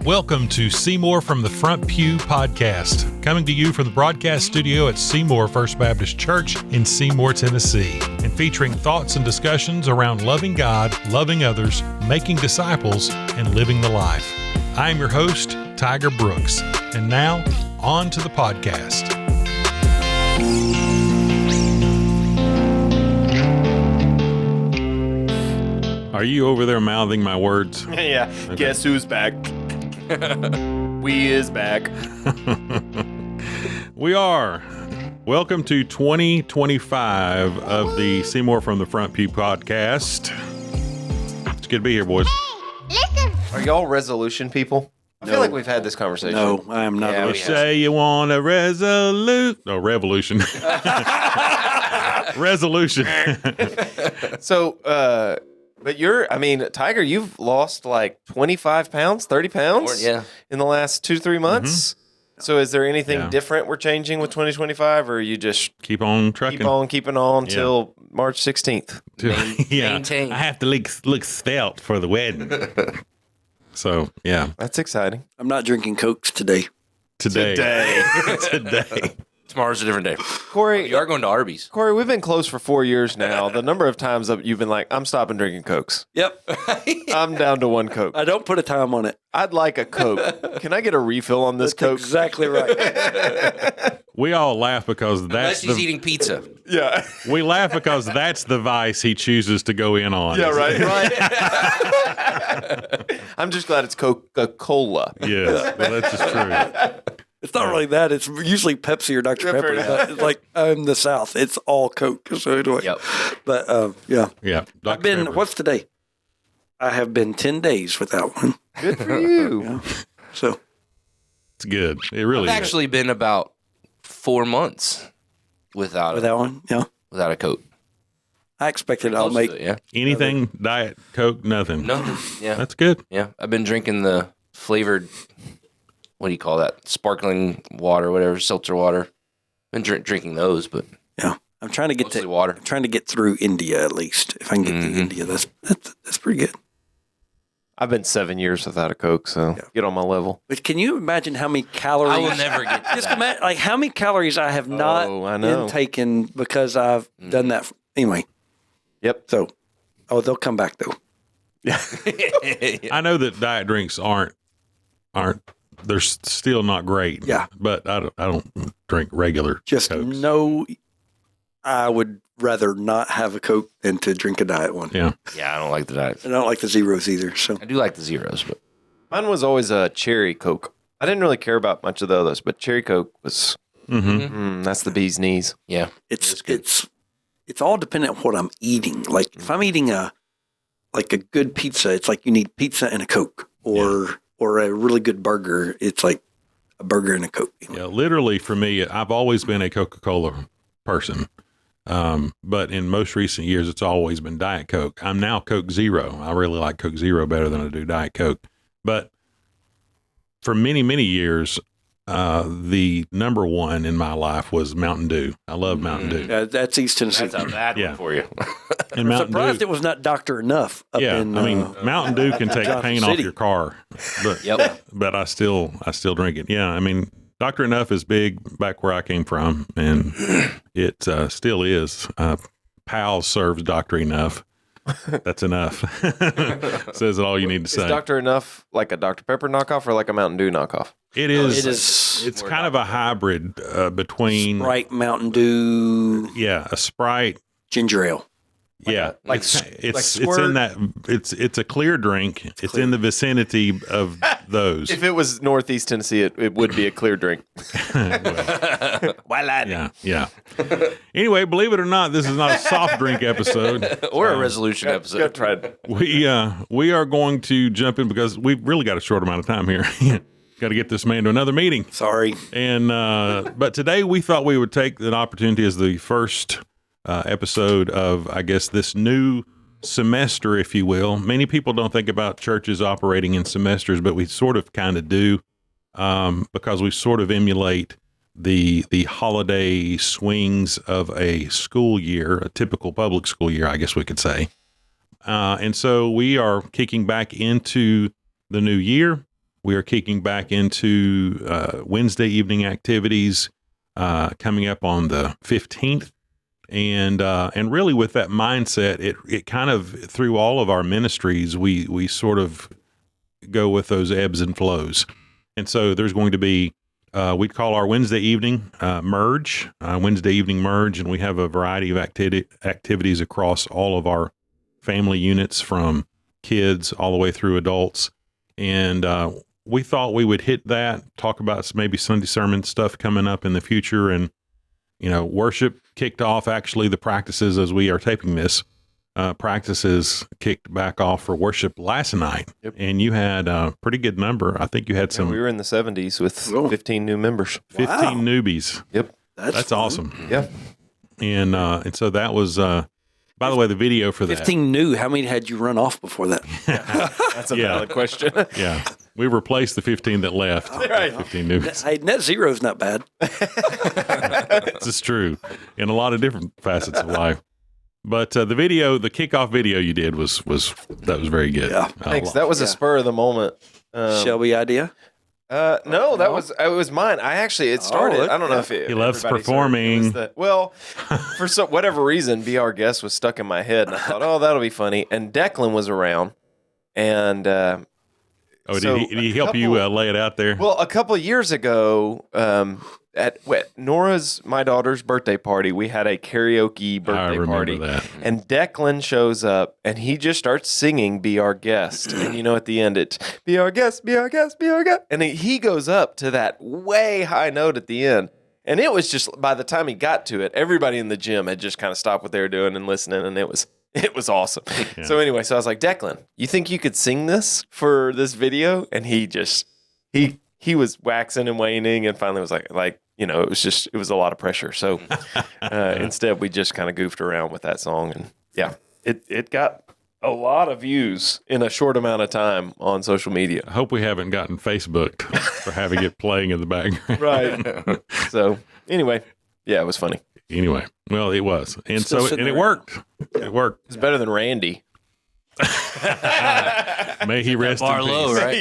Welcome to Seymour from the Front Pew podcast, coming to you from the broadcast studio at Seymour First Baptist Church in Seymour, Tennessee, and featuring thoughts and discussions around loving God, loving others, making disciples, and living the life. I am your host, Tiger Brooks, and now, on to the podcast. Are you over there mouthing my words? Yeah. Okay. Guess who's back? We is back. We are. Welcome to 2025 of the Seymour from the Front Pew podcast. It's good to be here, boys. Are y'all resolution people? I feel like we've had this conversation. No, I am not. Yeah, You we say you want a revolution. Resolution. So, but Tiger, you've lost like 25 pounds, 30 pounds in the last 2-3 months. Mm-hmm. So is there anything different we're changing with 2025, or you just Keep on trucking. keeping on till March 16th? Maintain. I have to look svelte for the wedding. So, yeah. That's exciting. I'm not drinking Cokes today. Today. Tomorrow's a different day. Corey, You are going to Arby's. Corey, we've been close for 4 years now. The number of times that you've been like, I'm stopping drinking Cokes. Yep. I'm down to one Coke. I don't put a time on it. I'd like a Coke. Can I get a refill on this That's Coke? exactly right. We all laugh because Unless he's eating pizza. Yeah. we laugh because that's the vice he chooses to go in on. Yeah, right. I'm just glad it's Coca-Cola. Yes, well, that's just true. It's not really that. It's usually Pepsi or Dr. Pepper. It's like I'm the South. It's all Coke. So anyway. Yep. But yeah. Yeah. I've been. Pepper. What's today? I have been 10 days without one. Good for you. Yeah. So It's good. It really I've is. actually been about 4 months without one. Yeah. without a Coke. I expected I'll Close make. to it, yeah. Anything, Diet Coke, nothing. No. Yeah. That's good. Yeah. I've been drinking the flavored, what do you call that? Sparkling water, whatever, seltzer water. Been drinking those, but Yeah. I'm trying to get mostly to water. I'm trying to get through India at least. If I can get through India, that's pretty good. I've been 7 years without a Coke, so get on my level. But can you imagine how many calories? I will never get to Just that. imagine, like how many calories I have I not know. intaken because I've done that. Anyway, Yep. so they'll come back though. Yeah. I know that diet drinks aren't. They're still not great. Yeah. But I don't drink regular Just Cokes. no. I would rather not have a Coke than to drink a diet one. Yeah. Yeah, I don't like the diet. I don't like the zeros either. So I do like the zeros, but Mine was always a cherry Coke. I didn't really care about much of the others, but cherry Coke was, that's the bee's knees. yeah. it's all dependent on what I'm eating. Like if I'm eating a good pizza, it's like you need pizza and a Coke, or a really good burger. It's like a burger and a Coke. Yeah. Literally, for me, I've always been a Coca-Cola person. But in most recent years, it's always been Diet Coke. I'm now Coke Zero. I really like Coke Zero better than I do Diet Coke. But for many, many years, the number one in my life was Mountain Dew. I love Mountain Dew. That's East Tennessee. That's a bad Yeah. one for you. And I'm Mountain surprised Dew, it was not Doctor Enough up yeah, in. Mountain Dew can take Johnson paint off City. your car, but Yep. but I still drink it. Yeah, I mean, Dr. Enough is big back where I came from, and it still is. Pal serves Dr. Enough. That's enough. Says it all you need to Is say. Dr. Enough like a Dr. Pepper knockoff or like a Mountain Dew knockoff? It is. It is It's kind of a hybrid between Sprite, Mountain Dew, yeah, a Sprite. ginger ale. Yeah, like it's Squirt? in that it's a clear drink. It's in the vicinity of those. If it was Northeast Tennessee, it would be a clear drink. Yeah. Anyway, believe it or not, this is not a soft drink episode. Or a resolution episode. Good tried. We are going to jump in because we've really got a short amount of time here. Got to get this man to another meeting. Sorry. And but today we thought we would take an opportunity as the first episode of, I guess, this new semester, if you will. Many people don't think about churches operating in semesters, but we sort of kind of do because we sort of emulate the holiday swings of a school year, a typical public school year, I guess we could say. And so we are kicking back into the new year. We are kicking back into Wednesday evening activities coming up on the 15th. And really with that mindset, it kind of, through all of our ministries, we sort of go with those ebbs and flows. And so there's going to be, we'd call our Wednesday evening merge, Wednesday evening merge, and we have a variety of activities across all of our family units, from kids all the way through adults. And we thought we would hit that, talk about maybe Sunday sermon stuff coming up in the future. And, worship kicked off actually the practices as we are taping this. Practices kicked back off for worship last night. Yep. And you had a pretty good number. I think you had some. We were in the 70s with 15 new members. 15 newbies. Yep. That's awesome. Yeah. And so that was, by the way, the video for 15 new. How many had you run off before that? That's a valid question. Yeah. We replaced the 15 that left. Right. 15 newbies. Hey, net zero is not bad. This is true in a lot of different facets of life. But the kickoff video you did was very good. Yeah. Thanks. That was a spur of the moment. Shelby idea? No, it was mine. It started. I don't know if he loves performing. For whatever reason, Be Our Guest was stuck in my head, and I thought, oh, that'll be funny. And Declan was around, and did he help you lay it out there? Well, a couple of years ago, at my daughter's birthday party, we had a karaoke birthday party. That. And Declan shows up and he just starts singing Be Our Guest. And at the end it's Be Our Guest, Be Our Guest, Be Our Guest. And he goes up to that way high note at the end. And it was just, by the time he got to it, everybody in the gym had just kind of stopped what they were doing and listening, and it was awesome. Yeah. So anyway, I was like, Declan, you think you could sing this for this video? And he was waxing and waning, and finally was like, it was a lot of pressure. So instead, we just kind of goofed around with that song. And yeah, it got a lot of views in a short amount of time on social media. I hope we haven't gotten Facebooked for having it playing in the background. Right. So anyway, yeah, it was funny. Anyway, well, it was. And it worked. It worked. It's better than Randy. May he rest in peace. Low, right? May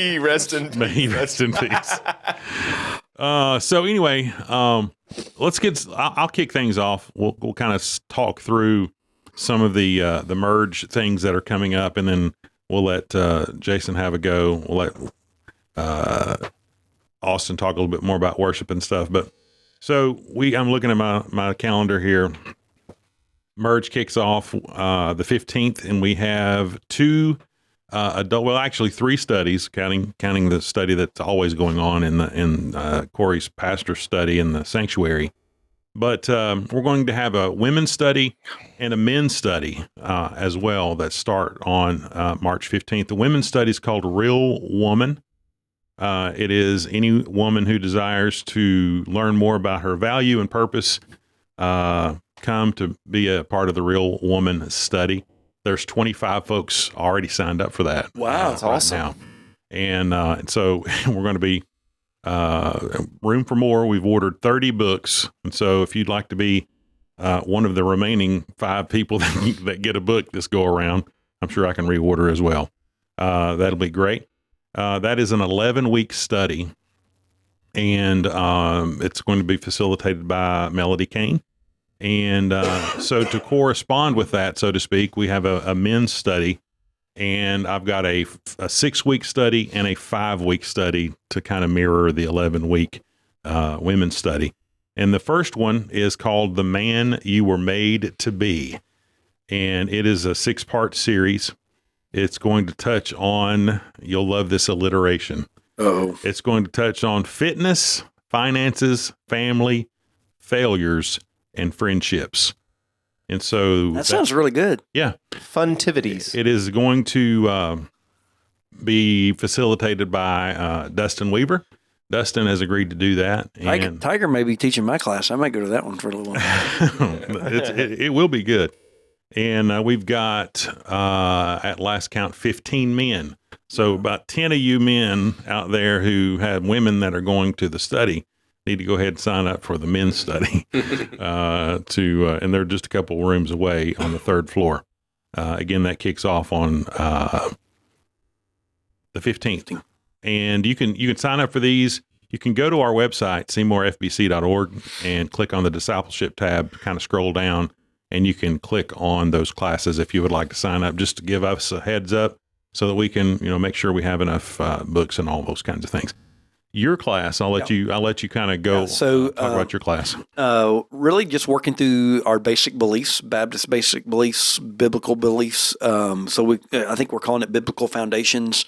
he rest in peace. So anyway, I'll kick things off. We'll kind of talk through some of the merge things that are coming up, and then we'll let Jason have a go. We'll let Austin talk a little bit more about worship and stuff. But so I'm looking at my calendar here. Merge kicks off the 15th, and we have two three studies, counting the study that's always going on in Corey's pastor study in the sanctuary. But we're going to have a women's study and a men's study as well that start on March 15th. The women's study is called Real Woman. It is any woman who desires to learn more about her value and purpose come to be a part of the Real Woman study. There's 25 folks already signed up for that. Wow, that's awesome. Now. And so we're going to be room for more. We've ordered 30 books. And so if you'd like to be one of the remaining 5 people that get a book this go around, I'm sure I can reorder as well. That'll be great. That is an 11-week study, and it's going to be facilitated by Melody Kane. And so to correspond with that, so to speak, we have a men's study, and I've got a 6-week study and a 5-week study to kind of mirror the 11-week women's study. And the first one is called The Man You Were Made to Be, and it is a 6-part series. It's going to touch on, you'll love this alliteration. Uh-oh. It's going to touch on fitness, finances, family, failures, and friendships. And so that sounds really good. Yeah. Funtivities. It is going to be facilitated by Dustin Weaver. Dustin has agreed to do that. And Tiger may be teaching my class. I might go to that one for a little while. it will be good. And we've got, at last count, 15 men. So about 10 of you men out there who have women that are going to the study need to go ahead and sign up for the men's study. And they're just a couple rooms away on the 3rd floor. Again, that kicks off on the 15th. And you can sign up for these. You can go to our website, seymourfbc.org, and click on the discipleship tab, kind of scroll down, and you can click on those classes if you would like to sign up, just to give us a heads up so that we can, make sure we have enough books and all those kinds of things. Your class, I'll let you kind of go talk about your class. Really just working through our basic beliefs, Baptist basic beliefs, biblical beliefs. I think we're calling it Biblical Foundations.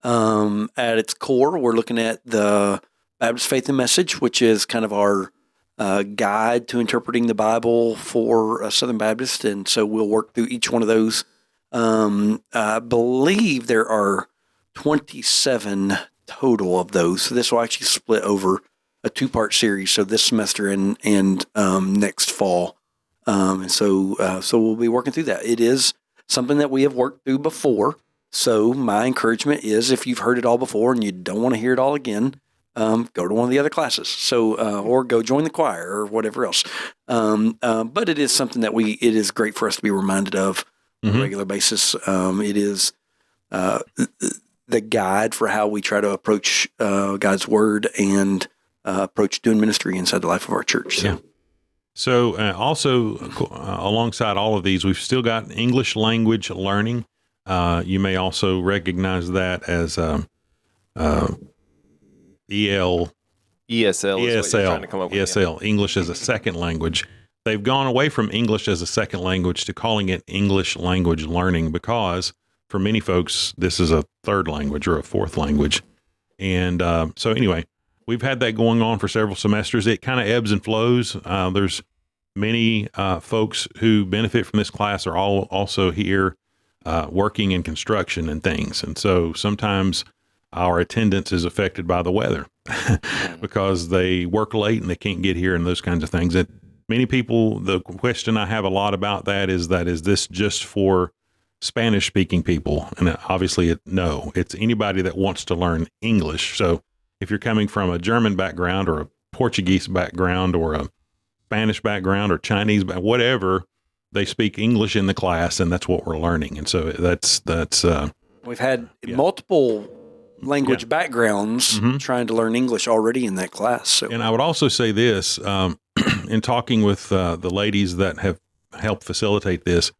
At its core, we're looking at the Baptist Faith and Message, which is kind of our guide to interpreting the Bible for Southern Baptist. And so we'll work through each one of those. I believe there are 27 total of those. So this will actually split over a 2-part series. So this semester and next fall. So we'll be working through that. It is something that we have worked through before. So my encouragement is, if you've heard it all before and you don't want to hear it all again, go to one of the other classes. So, or go join the choir or whatever else. But it is something that it is great for us to be reminded of on a regular basis. It is the guide for how we try to approach God's word and approach doing ministry inside the life of our church. So. Yeah. So also alongside all of these, we've still got English language learning. You may also recognize that as ESL, is what you're trying to come up with. ESL, English as a second language. They've gone away from English as a second language to calling it English language learning, because for many folks, this is a third language or a fourth language. And so anyway, we've had that going on for several semesters. It kind of ebbs and flows. There's many folks who benefit from this class are all also here working in construction and things. And so sometimes our attendance is affected by the weather because they work late and they can't get here and those kinds of things. That many people, the question I have a lot about that is this just for Spanish speaking people? And obviously no, it's anybody that wants to learn English. So if you're coming from a German background or a Portuguese background or a Spanish background or Chinese, whatever, they speak English in the class, and that's what we're learning. And so that's we've had multiple language backgrounds trying to learn English already in that class. So. And I would also say this, in talking with the ladies that have helped facilitate this,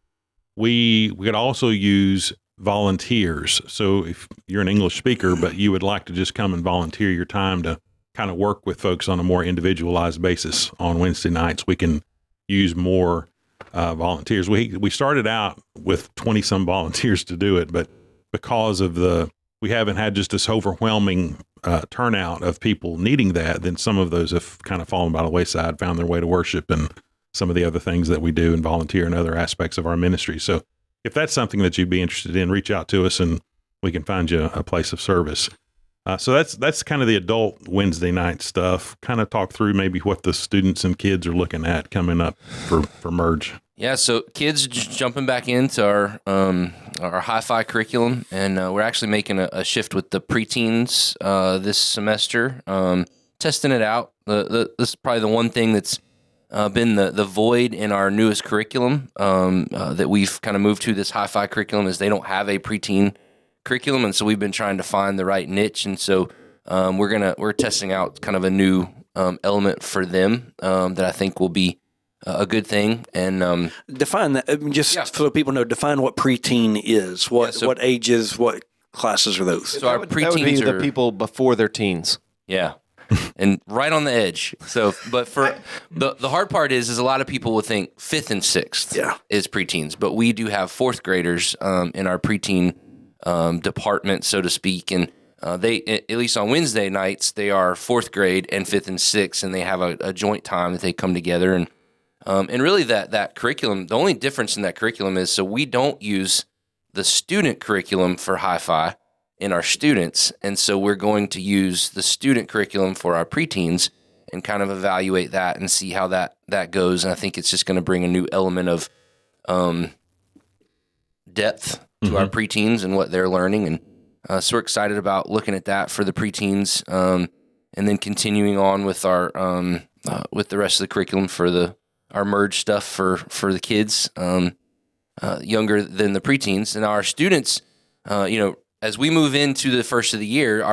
we could also use volunteers. So if you're an English speaker, but you would like to just come and volunteer your time to kind of work with folks on a more individualized basis on Wednesday nights, we can use more volunteers. We started out with 20 some volunteers to do it, but because of we haven't had just this overwhelming turnout of people needing that, then some of those have kind of fallen by the wayside, found their way to worship and some of the other things that we do and volunteer in other aspects of our ministry. So if that's something that you'd be interested in, reach out to us and we can find you a place of service. So that's kind of the adult Wednesday night stuff. Kind of talk through maybe what the students and kids are looking at coming up for Merge. Yeah, so kids jumping back into our hi-fi curriculum, and we're actually making a shift with the preteens this semester, testing it out. This is probably the one thing that's been the void in our newest curriculum that we've kind of moved to this hi-fi curriculum is they don't have a preteen curriculum, and so we've been trying to find the right niche, and so we're testing out kind of a new element for them that I think will be a good thing. And define that, so people know. Define what preteen is. What ages? What classes are those? So our preteens that would be are the people before their teens. Yeah. And right on the edge. So, but for the hard part is a lot of people will think 5th and 6th is preteens, but we do have 4th graders in our preteen department, so to speak, and they, at least on Wednesday nights, they are 4th grade and 5th and 6th, and they have a joint time that they come together, and really that curriculum, the only difference in that curriculum is, so we don't use the student curriculum for hi-fi in our students, and so we're going to use the student curriculum for our preteens and kind of evaluate that and see how that goes, and I think it's just going to bring a new element of depth to our preteens and what they're learning, and so we're excited about looking at that for the preteens, and then continuing on with our with the rest of the curriculum for our merge stuff for the kids younger than the preteens. And our students, as we move into the first of the year,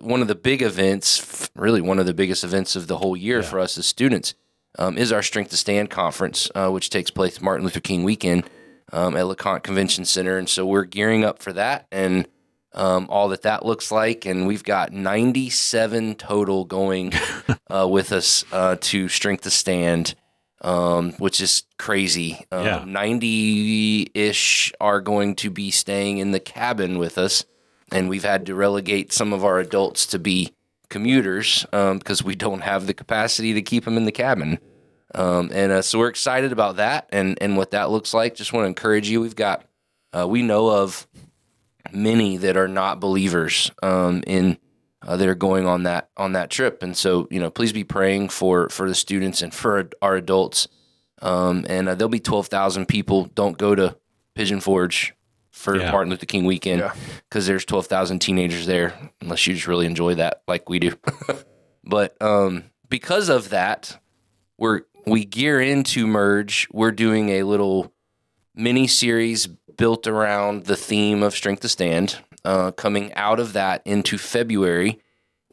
one of the big events, really one of the biggest events of the whole year for us as students, is our Strength to Stand conference, which takes place Martin Luther King weekend at LeConte Convention Center. And so we're gearing up for that and all that looks like. And we've got 97 total going with us to Strength to Stand, which is crazy. 90-ish are going to be staying in the cabin with us. And we've had to relegate some of our adults to be commuters because we don't have the capacity to keep them in the cabin. So we're excited about that and what that looks like. Just want to encourage you. We know of many that are not believers that are going on that trip. And so, please be praying for the students and for our adults. There'll be 12,000 people. Don't go to Pigeon Forge for Martin Luther King weekend because there's 12,000 teenagers there, unless you just really enjoy that like we do. But because of that, we gear into Merge. We're doing a little mini series built around the theme of Strength to Stand. Coming out of that into February,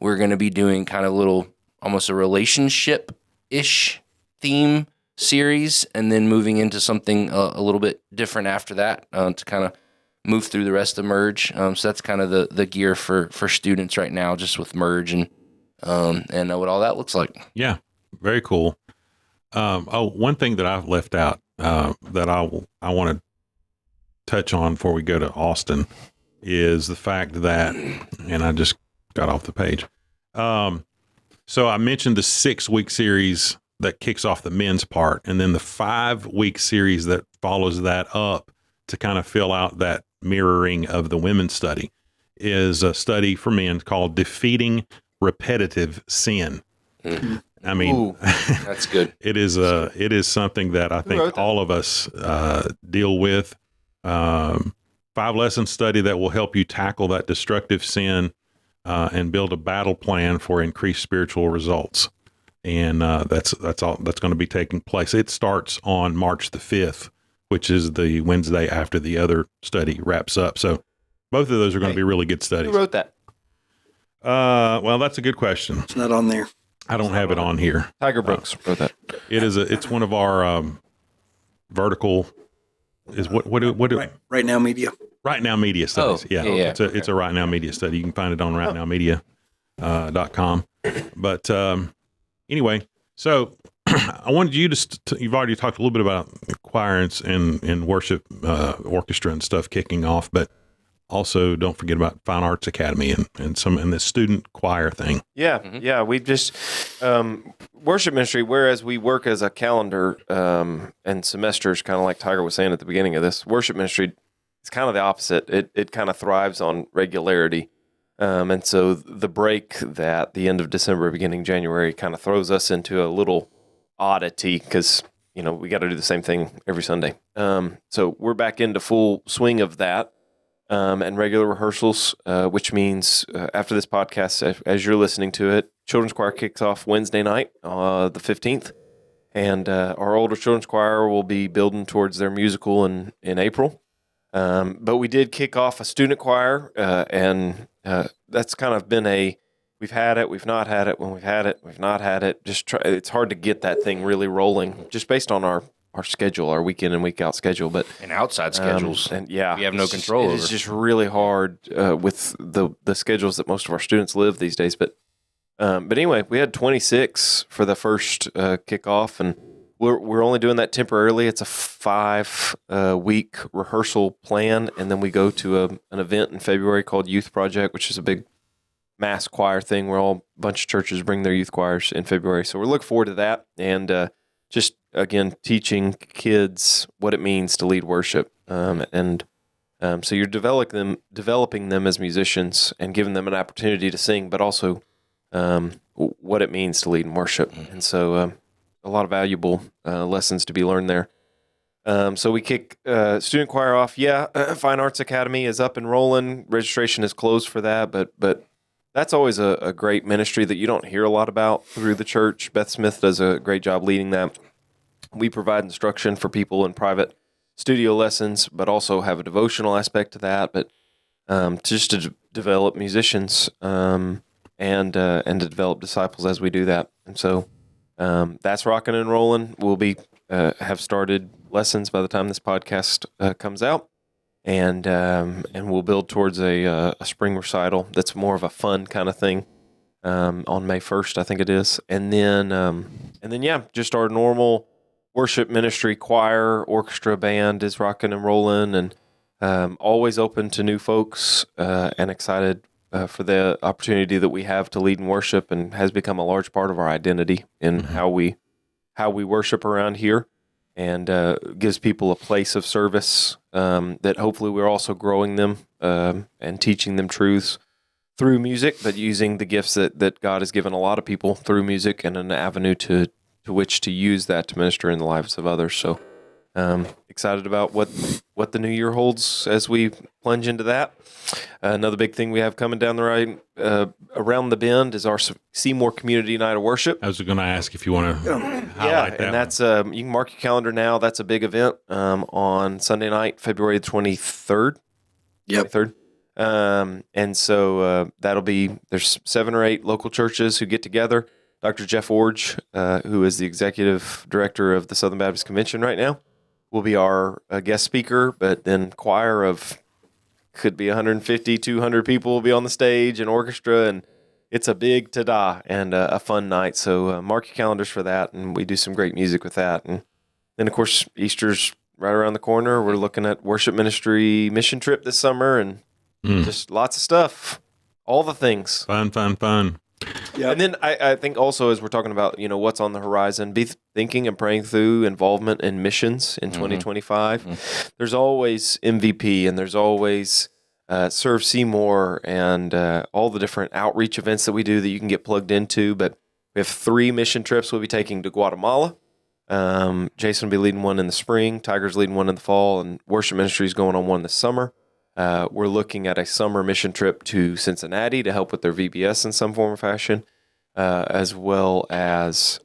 we're going to be doing kind of almost a relationship-ish theme series, and then moving into something a little bit different after that to kind of move through the rest of Merge. So that's kind of the gear for students right now, just with Merge and what all that looks like. Yeah, very cool. One thing that I've left out that I want to touch on before we go to Austin is the fact that, and I just got off the page. So I mentioned the 6-week series that kicks off the men's part, and then the 5-week series that follows that up to kind of fill out that mirroring of the women's study is a study for men called Defeating Repetitive Sin. I mean, ooh, that's good. It is something that I think all of us deal with. 5-lesson study that will help you tackle that destructive sin and build a battle plan for increased spiritual results. And that's all that's going to be taking place. It starts on March the 5th, which is the Wednesday after the other study wraps up. So both of those are going to be really good studies. Who wrote that? Well, that's a good question. It's not on there. I don't have it on here. Tiger Brooks wrote that. It's one of our vertical is what Right Now Media. Right Now Media Studies. It's a Right Now Media study. You can find it on rightnowmedia.com. But anyway, so I wanted you you've already talked a little bit about choir and worship orchestra and stuff kicking off, but also don't forget about Fine Arts Academy and the student choir thing. Yeah. We just worship ministry, whereas we work as a calendar and semesters, kind of like Tiger was saying at the beginning of this, worship ministry is kind of the opposite. It kind of thrives on regularity. And so the break that the end of December, beginning January kind of throws us into a little oddity because, we got to do the same thing every Sunday. So we're back into full swing of that. And regular rehearsals, which means after this podcast, as you're listening to it, children's choir kicks off Wednesday night, the 15th, and our older children's choir will be building towards their musical in April. But we did kick off a student choir, and that's kind of been we've had it, we've not had it. When we've had it, we've not had it. It's hard to get that thing really rolling, just based on our schedule, our weekend and week out schedule, and outside schedules, and we have no control over. It's just really hard with the schedules that most of our students live these days. But anyway, we had 26 for the first kickoff, and we're only doing that temporarily. It's a 5-week rehearsal plan, and then we go to an event in February called Youth Project, which is a big mass choir thing where a bunch of churches bring their youth choirs in February. So we're looking forward to that, and just again teaching kids what it means to lead worship, so you're developing them as musicians and giving them an opportunity to sing, but also what it means to lead in worship. And so a lot of valuable lessons to be learned there. So we kick student choir off. Fine Arts Academy is up and rolling. Registration is closed for that, but that's always a great ministry that you don't hear a lot about through the church. Beth Smith does a great job leading that. We provide instruction for people in private studio lessons, but also have a devotional aspect to that. But to develop musicians and to develop disciples as we do that. And so that's rocking and rolling. We'll be have started lessons by the time this podcast comes out, and we'll build towards a spring recital that's more of a fun kind of thing on May 1st, I think it is, and then yeah, just our normal worship ministry, choir, orchestra, band is rocking and rolling, and always open to new folks and excited for the opportunity that we have to lead in worship, and has become a large part of our identity in how we worship around here, and gives people a place of service that hopefully we're also growing them and teaching them truths through music, but using the gifts that God has given a lot of people through music and an avenue to which to use that to minister in the lives of others. So excited about what the new year holds as we plunge into that. Another big thing we have coming down the right around the bend is our Seymour Community Night of Worship. I was going to ask if you want to highlight that. And that's you can mark your calendar now. That's a big event on Sunday night, February 23rd. Yep. 23rd. And so there's 7 or 8 local churches who get together. Dr. Jeff Orge, who is the executive director of the Southern Baptist Convention right now, will be our guest speaker, but then choir of could be 150, 200 people will be on the stage, and orchestra, and it's a big ta-da and a fun night. So mark your calendars for that, and we do some great music with that. And then, of course, Easter's right around the corner. We're looking at worship ministry mission trip this summer, and just lots of stuff, all the things. Fun. Yep. And then I think also, as we're talking about, what's on the horizon, be thinking and praying through involvement in missions in 2025. There's always MVP, and there's always Serve Seymour, and all the different outreach events that we do that you can get plugged into. But we have 3 mission trips we'll be taking to Guatemala. Jason will be leading one in the spring, Tiger's leading one in the fall, and worship ministry is going on one this summer. We're looking at a summer mission trip to Cincinnati to help with their VBS in some form or fashion, as well as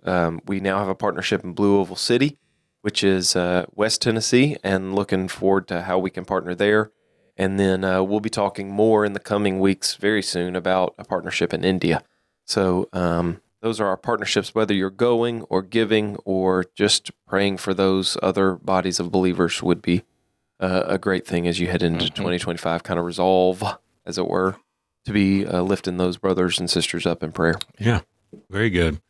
we now have a partnership in Blue Oval City, which is West Tennessee, and looking forward to how we can partner there. And then we'll be talking more in the coming weeks very soon about a partnership in India. So those are our partnerships, whether you're going or giving or just praying for those other bodies of believers would be a great thing as you head into 2025, kind of resolve, as it were, to be lifting those brothers and sisters up in prayer. Yeah, very good.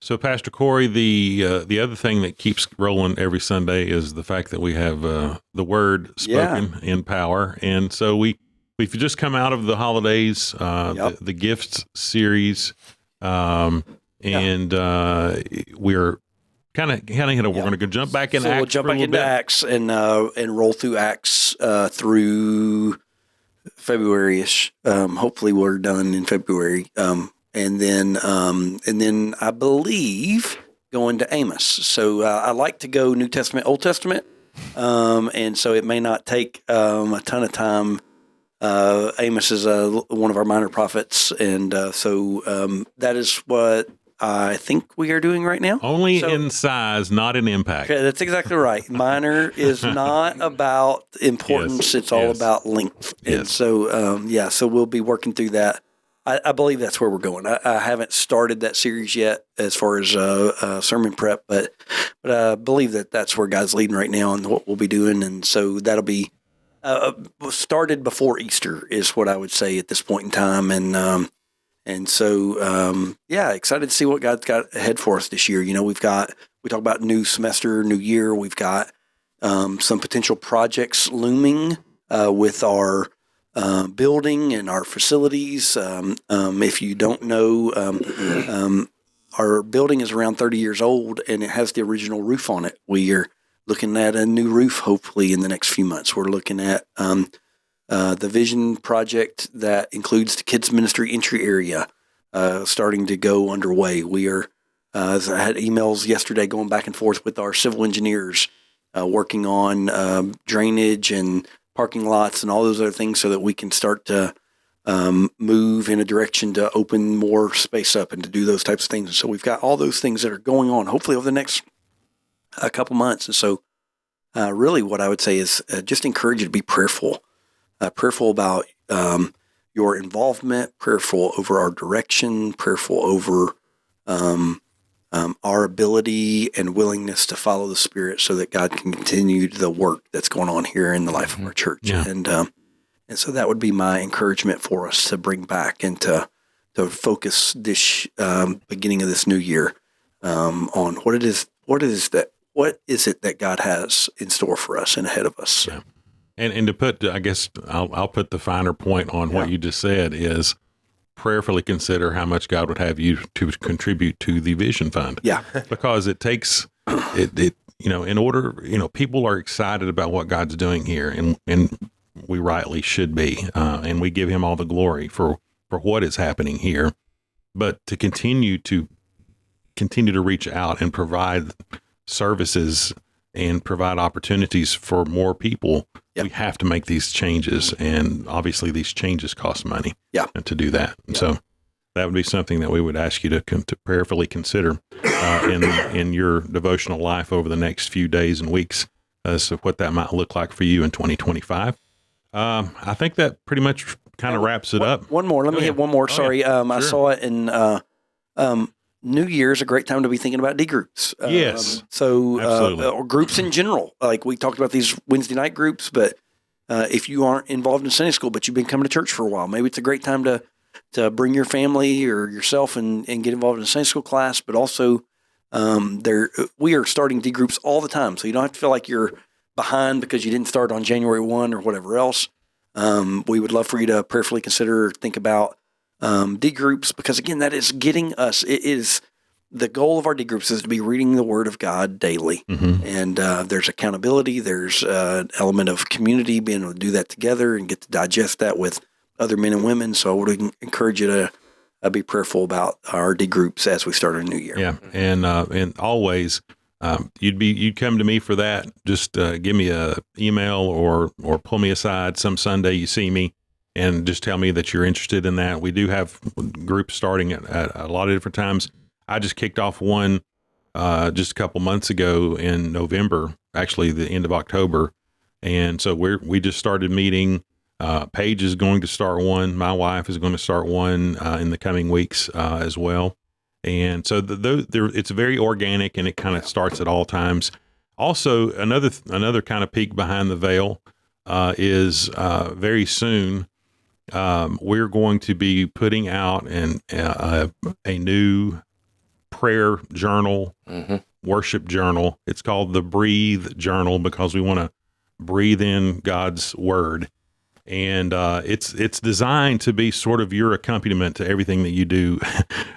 So, Pastor Corey, the other thing that keeps rolling every Sunday is the fact that we have the Word spoken in power, and so we've just come out of the holidays, the Gifts series, and we're kind of hit. We're going to jump back into Acts. We'll jump back into Acts and roll through Acts through February-ish. Hopefully, we're done in February, and then I believe going to Amos. So I like to go New Testament, Old Testament, and so it may not take a ton of time. Amos is one of our minor prophets, and so that is what I think we are doing right now. Only in size, not in impact. Okay, that's exactly right. Minor is not about importance. It's all about length. Yes. And so, so we'll be working through that. I believe that's where we're going. I haven't started that series yet as far as sermon prep, but I believe that's where God's leading right now and what we'll be doing. And so that'll be started before Easter is what I would say at this point in time. And so, excited to see what God's got ahead for us this year. We talk about new semester, new year. We've got some potential projects looming with our building and our facilities. If you don't know, our building is around 30 years old, and it has the original roof on it. We are looking at a new roof, hopefully, in the next few months. We're looking at the vision project that includes the kids ministry entry area starting to go underway. We are, as I had emails yesterday going back and forth with our civil engineers, working on drainage and parking lots and all those other things so that we can start to move in a direction to open more space up and to do those types of things. And so we've got all those things that are going on, hopefully over the next couple months. And so really what I would say is just encourage you to be prayerful prayerful about your involvement, prayerful over our direction, prayerful over our ability and willingness to follow the Spirit so that God can continue the work that's going on here in the life of our church. Yeah. And so that would be my encouragement for us to bring back and to focus this beginning of this new year on what is it that God has in store for us and ahead of us. Yeah. And to put, I guess I'll put the finer point on what you just said is prayerfully consider how much God would have you to contribute to the Vision Fund. Yeah. Because it takes it in order, people are excited about what God's doing here, and we rightly should be, and we give him all the glory for what is happening here. But to continue to reach out and provide services and provide opportunities for more people, we have to make these changes. And obviously these changes cost money to do that. And so that would be something that we would ask you to prayerfully consider in your devotional life over the next few days and weeks as to what that might look like for you in 2025. I think that pretty much kind of wraps it up. One more. Let me hit one more. Sorry. I saw it in New Year's, a great time to be thinking about D groups. Yes. Or groups in general. Like we talked about these Wednesday night groups, but if you aren't involved in Sunday school, but you've been coming to church for a while, maybe it's a great time to bring your family or yourself and get involved in a Sunday school class. But also, we are starting D groups all the time, so you don't have to feel like you're behind because you didn't start on January 1 or whatever else. We would love for you to prayerfully consider or think about D groups, because again, that is getting us. It is the goal of our D groups is to be reading the Word of God daily, and there's accountability. There's an element of community, being able to do that together and get to digest that with other men and women. So I would encourage you to be prayerful about our D groups as we start a new year. Yeah, and always you'd come to me for that. Just give me a email or pull me aside some Sunday you see me, and just tell me that you're interested in that. We do have groups starting at a lot of different times. I just kicked off one just a couple months ago in November, actually the end of October. And so we just started meeting. Paige is going to start one. My wife is going to start one in the coming weeks as well. And so it's very organic, and it kind of starts at all times. Also, another kind of peek behind the veil is very soon. We're going to be putting out a new prayer journal, worship journal. It's called the Breathe Journal because we want to breathe in God's Word, and it's designed to be sort of your accompaniment to everything that you do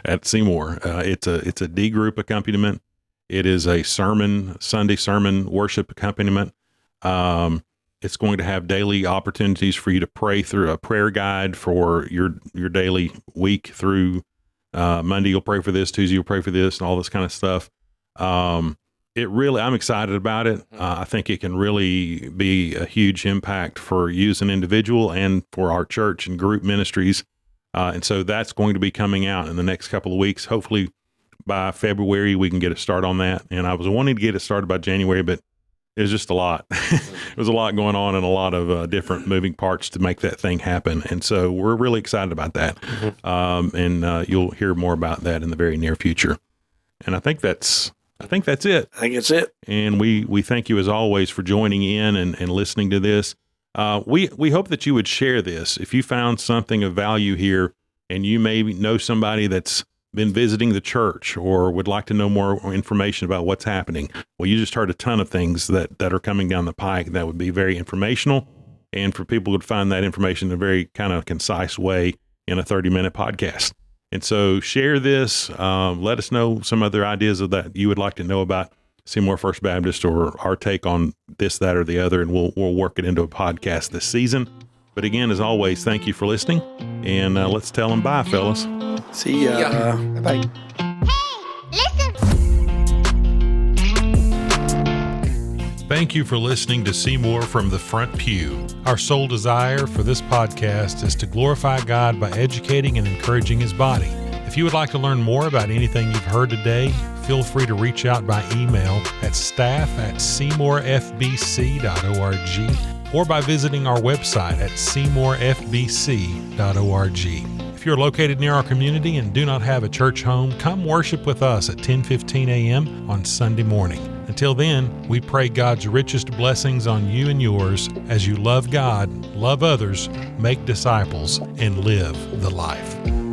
at Seymour. It's a D group accompaniment. It is a Sunday sermon worship accompaniment. It's going to have daily opportunities for you to pray through a prayer guide for your daily week through Monday. You'll pray for this, Tuesday you'll pray for this, and all this kind of stuff. I'm excited about it. I think it can really be a huge impact for you as an individual and for our church and group ministries. And so that's going to be coming out in the next couple of weeks. Hopefully by February we can get a start on that. And I was wanting to get it started by January, but it was just a lot. It was a lot going on and a lot of different moving parts to make that thing happen. And so we're really excited about that. And you'll hear more about that in the very near future. And I think that's it. I think it's it. And we thank you as always for joining in and listening to this. We hope that you would share this. If you found something of value here and you maybe know somebody that's been visiting the church or would like to know more information about what's happening. Well, you just heard a ton of things that are coming down the pike that would be very informational, and for people to find that information in a very kind of concise way in a 30-minute podcast. And so share this. Let us know some other ideas of that you would like to know about Seymour First Baptist or our take on this, that, or the other, and we'll work it into a podcast this season. But again, as always, thank you for listening, and let's tell them bye, fellas. See ya. Yeah. Bye. Thank you for listening to Seymour from the Front Pew. Our sole desire for this podcast is to glorify God by educating and encouraging His body. If you would like to learn more about anything you've heard today, feel free to reach out by email at staff@seymourfbc.org or by visiting our website at seymourfbc.org. If you're located near our community and do not have a church home, come worship with us at 10:15 a.m. on Sunday morning. Until then, we pray God's richest blessings on you and yours as you love God, love others, make disciples, and live the life.